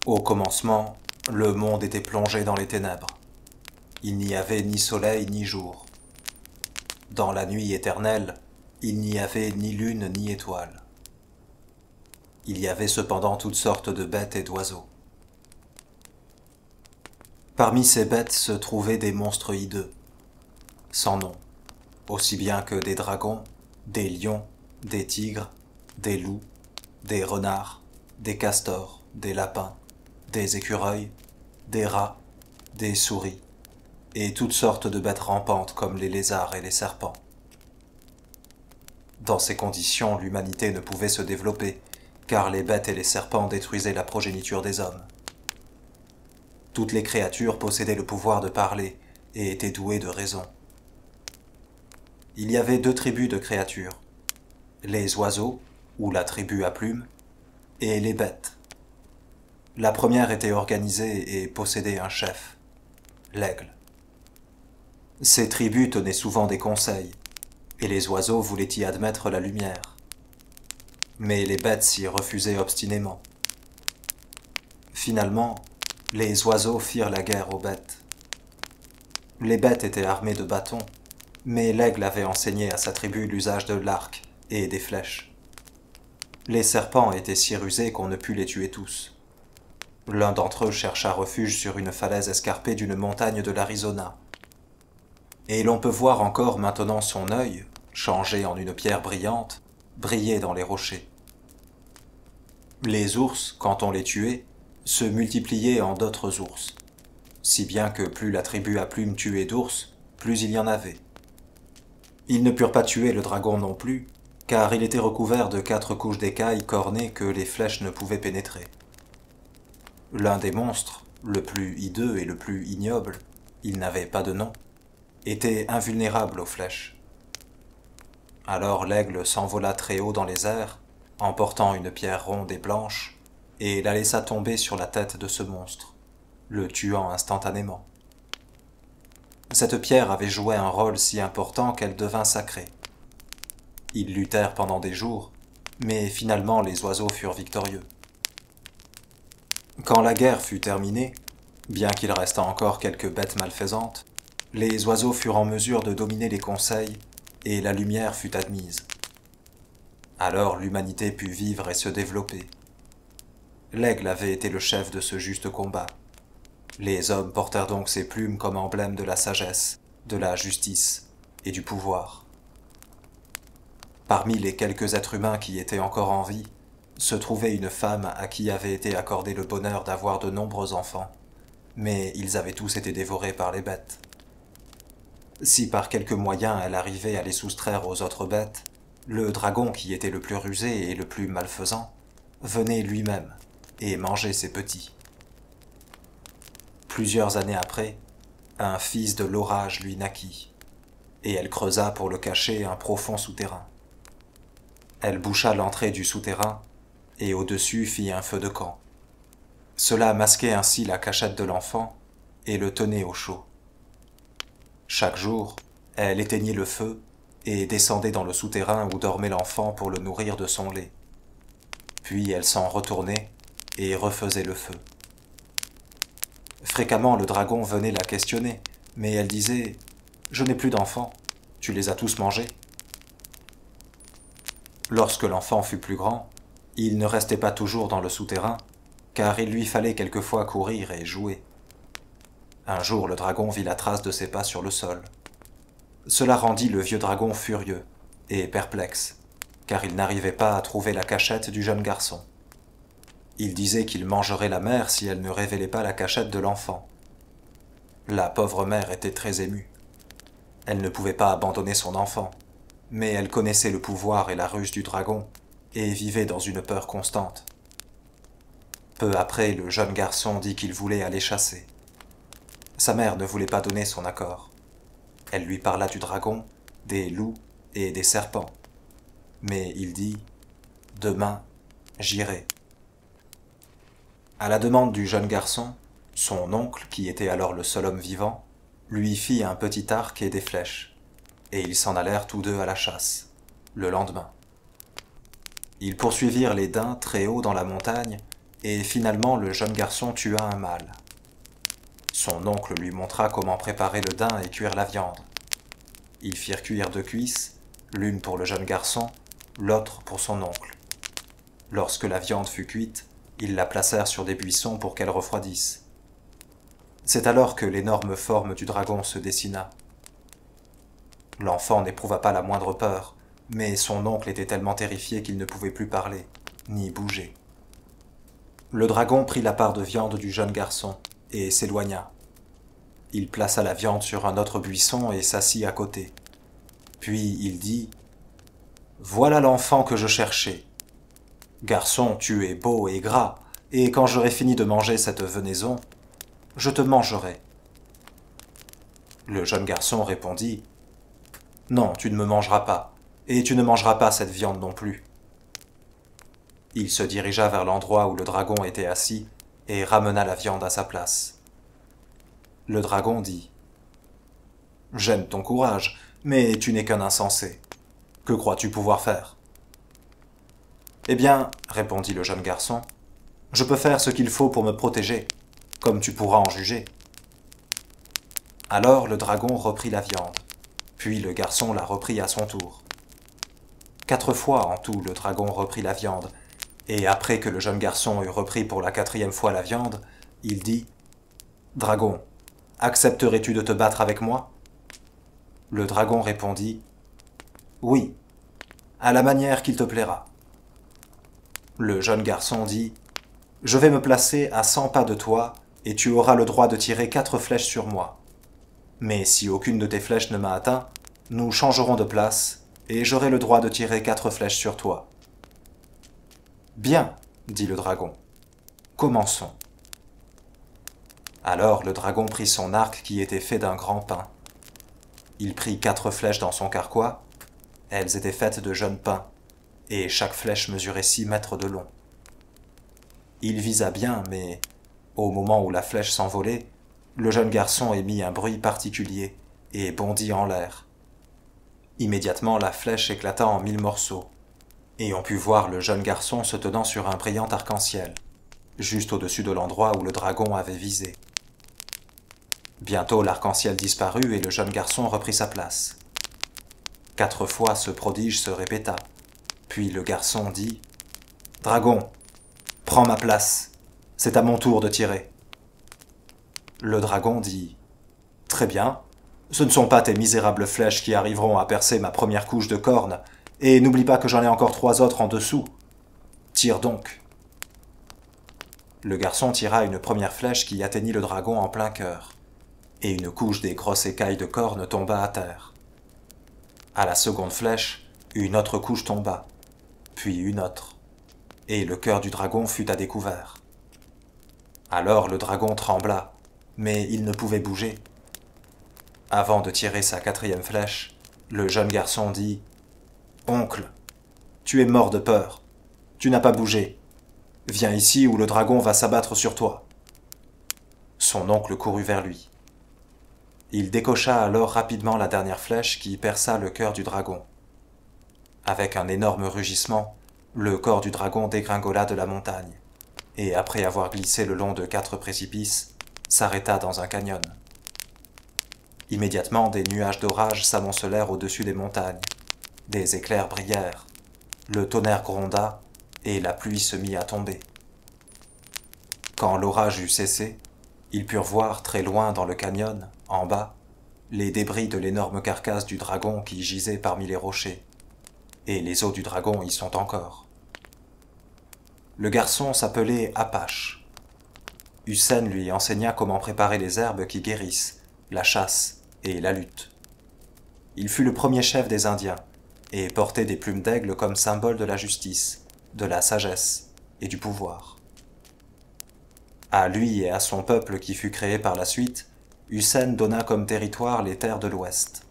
Au commencement, le monde était plongé dans les ténèbres. Il n'y avait ni soleil ni jour. Dans la nuit éternelle, il n'y avait ni lune ni étoile. Il y avait cependant toutes sortes de bêtes et d'oiseaux. Parmi ces bêtes se trouvaient des monstres hideux, sans nom, aussi bien que des dragons, des lions, des tigres, des loups, des renards, des castors, des lapins, des écureuils, des rats, des souris, et toutes sortes de bêtes rampantes comme les lézards et les serpents. Dans ces conditions, l'humanité ne pouvait se développer, car les bêtes et les serpents détruisaient la progéniture des hommes. Toutes les créatures possédaient le pouvoir de parler et étaient douées de raison. Il y avait deux tribus de créatures, les oiseaux, ou la tribu à plumes, et les bêtes. La première était organisée et possédait un chef, l'aigle. Ces tribus tenaient souvent des conseils, et les oiseaux voulaient y admettre la lumière. Mais les bêtes s'y refusaient obstinément. Finalement, les oiseaux firent la guerre aux bêtes. Les bêtes étaient armées de bâtons, mais l'aigle avait enseigné à sa tribu l'usage de l'arc et des flèches. Les serpents étaient si rusés qu'on ne put les tuer tous. L'un d'entre eux chercha refuge sur une falaise escarpée d'une montagne de l'Arizona. Et l'on peut voir encore maintenant son œil, changé en une pierre brillante, briller dans les rochers. Les ours, quand on les tuait, se multipliaient en d'autres ours, si bien que plus la tribu à plumes tuait d'ours, plus il y en avait. Ils ne purent pas tuer le dragon non plus, car il était recouvert de 4 couches d'écailles cornées que les flèches ne pouvaient pénétrer. L'un des monstres, le plus hideux et le plus ignoble, il n'avait pas de nom, était invulnérable aux flèches. Alors l'aigle s'envola très haut dans les airs, emportant une pierre ronde et blanche, et la laissa tomber sur la tête de ce monstre, le tuant instantanément. Cette pierre avait joué un rôle si important qu'elle devint sacrée. Ils luttèrent pendant des jours, mais finalement les oiseaux furent victorieux. Quand la guerre fut terminée, bien qu'il restât encore quelques bêtes malfaisantes, les oiseaux furent en mesure de dominer les conseils et la lumière fut admise. Alors l'humanité put vivre et se développer. L'aigle avait été le chef de ce juste combat. Les hommes portèrent donc ses plumes comme emblème de la sagesse, de la justice et du pouvoir. Parmi les quelques êtres humains qui étaient encore en vie, se trouvait une femme à qui avait été accordé le bonheur d'avoir de nombreux enfants, mais ils avaient tous été dévorés par les bêtes. Si par quelque moyen elle arrivait à les soustraire aux autres bêtes, le dragon qui était le plus rusé et le plus malfaisant venait lui-même et mangeait ses petits. Plusieurs années après, un fils de l'orage lui naquit, et elle creusa pour le cacher un profond souterrain. Elle boucha l'entrée du souterrain, et au-dessus fit un feu de camp. Cela masquait ainsi la cachette de l'enfant, et le tenait au chaud. Chaque jour, elle éteignit le feu, et descendait dans le souterrain où dormait l'enfant pour le nourrir de son lait. Puis elle s'en retournait, et refaisait le feu. Fréquemment le dragon venait la questionner, mais elle disait « Je n'ai plus d'enfants, tu les as tous mangés ?» Lorsque l'enfant fut plus grand, il ne restait pas toujours dans le souterrain, car il lui fallait quelquefois courir et jouer. Un jour le dragon vit la trace de ses pas sur le sol. Cela rendit le vieux dragon furieux et perplexe, car il n'arrivait pas à trouver la cachette du jeune garçon. Il disait qu'il mangerait la mère si elle ne révélait pas la cachette de l'enfant. La pauvre mère était très émue. Elle ne pouvait pas abandonner son enfant, mais elle connaissait le pouvoir et la ruse du dragon, et vivait dans une peur constante. Peu après, le jeune garçon dit qu'il voulait aller chasser. Sa mère ne voulait pas donner son accord. Elle lui parla du dragon, des loups et des serpents. Mais il dit « Demain, j'irai ». À la demande du jeune garçon, son oncle, qui était alors le seul homme vivant, lui fit un petit arc et des flèches, et ils s'en allèrent tous deux à la chasse, le lendemain. Ils poursuivirent les daims très haut dans la montagne, et finalement le jeune garçon tua un mâle. Son oncle lui montra comment préparer le daim et cuire la viande. Ils firent cuire 2 cuisses, l'une pour le jeune garçon, l'autre pour son oncle. Lorsque la viande fut cuite, ils la placèrent sur des buissons pour qu'elle refroidisse. C'est alors que l'énorme forme du dragon se dessina. L'enfant n'éprouva pas la moindre peur, mais son oncle était tellement terrifié qu'il ne pouvait plus parler, ni bouger. Le dragon prit la part de viande du jeune garçon et s'éloigna. Il plaça la viande sur un autre buisson et s'assit à côté. Puis il dit « Voilà l'enfant que je cherchais. Garçon, tu es beau et gras, et quand j'aurai fini de manger cette venaison, je te mangerai. » Le jeune garçon répondit « Non, tu ne me mangeras pas, et tu ne mangeras pas cette viande non plus. » Il se dirigea vers l'endroit où le dragon était assis et ramena la viande à sa place. Le dragon dit « J'aime ton courage, mais tu n'es qu'un insensé. Que crois-tu pouvoir faire ?»« Eh bien, répondit le jeune garçon, je peux faire ce qu'il faut pour me protéger, comme tu pourras en juger. » Alors le dragon reprit la viande, puis le garçon la reprit à son tour. 4 fois en tout le dragon reprit la viande, et après que le jeune garçon eut repris pour la 4e fois la viande, il dit « Dragon, accepterais-tu de te battre avec moi ?» Le dragon répondit « Oui, à la manière qu'il te plaira. » Le jeune garçon dit « Je vais me placer à 100 pas de toi, et tu auras le droit de tirer 4 flèches sur moi. Mais si aucune de tes flèches ne m'a atteint, nous changerons de place, et j'aurai le droit de tirer 4 flèches sur toi. » « Bien, dit le dragon, commençons. » Alors le dragon prit son arc qui était fait d'un grand pin. Il prit 4 flèches dans son carquois, elles étaient faites de jeunes pins, et chaque flèche mesurait 6 mètres de long. Il visa bien, mais au moment où la flèche s'envolait, le jeune garçon émit un bruit particulier et bondit en l'air. Immédiatement la flèche éclata en 1000 morceaux, et on put voir le jeune garçon se tenant sur un brillant arc-en-ciel, juste au-dessus de l'endroit où le dragon avait visé. Bientôt l'arc-en-ciel disparut et le jeune garçon reprit sa place. 4 fois ce prodige se répéta, puis le garçon dit « Dragon, prends ma place, c'est à mon tour de tirer. » Le dragon dit « Très bien, ce ne sont pas tes misérables flèches qui arriveront à percer ma première couche de cornes, et n'oublie pas que j'en ai encore 3 autres en dessous. Tire donc. » Le garçon tira une première flèche qui atteignit le dragon en plein cœur, et une couche des grosses écailles de cornes tomba à terre. À la seconde flèche, une autre couche tomba, puis une autre, et le cœur du dragon fut à découvert. Alors le dragon trembla, mais il ne pouvait bouger. Avant de tirer sa 4e flèche, le jeune garçon dit « Oncle, tu es mort de peur. Tu n'as pas bougé. Viens ici ou le dragon va s'abattre sur toi. » Son oncle courut vers lui. Il décocha alors rapidement la dernière flèche qui perça le cœur du dragon. Avec un énorme rugissement, le corps du dragon dégringola de la montagne, et après avoir glissé le long de 4 précipices, s'arrêta dans un canyon. Immédiatement, des nuages d'orage s'amoncelèrent au-dessus des montagnes. Des éclairs brillèrent, le tonnerre gronda, et la pluie se mit à tomber. Quand l'orage eut cessé, ils purent voir très loin dans le canyon, en bas, les débris de l'énorme carcasse du dragon qui gisait parmi les rochers, et les os du dragon y sont encore. Le garçon s'appelait Apache. Hussein lui enseigna comment préparer les herbes qui guérissent, la chasse et la lutte. Il fut le premier chef des Indiens, et portait des plumes d'aigle comme symbole de la justice, de la sagesse et du pouvoir. À lui et à son peuple qui fut créé par la suite, Hussein donna comme territoire les terres de l'Ouest.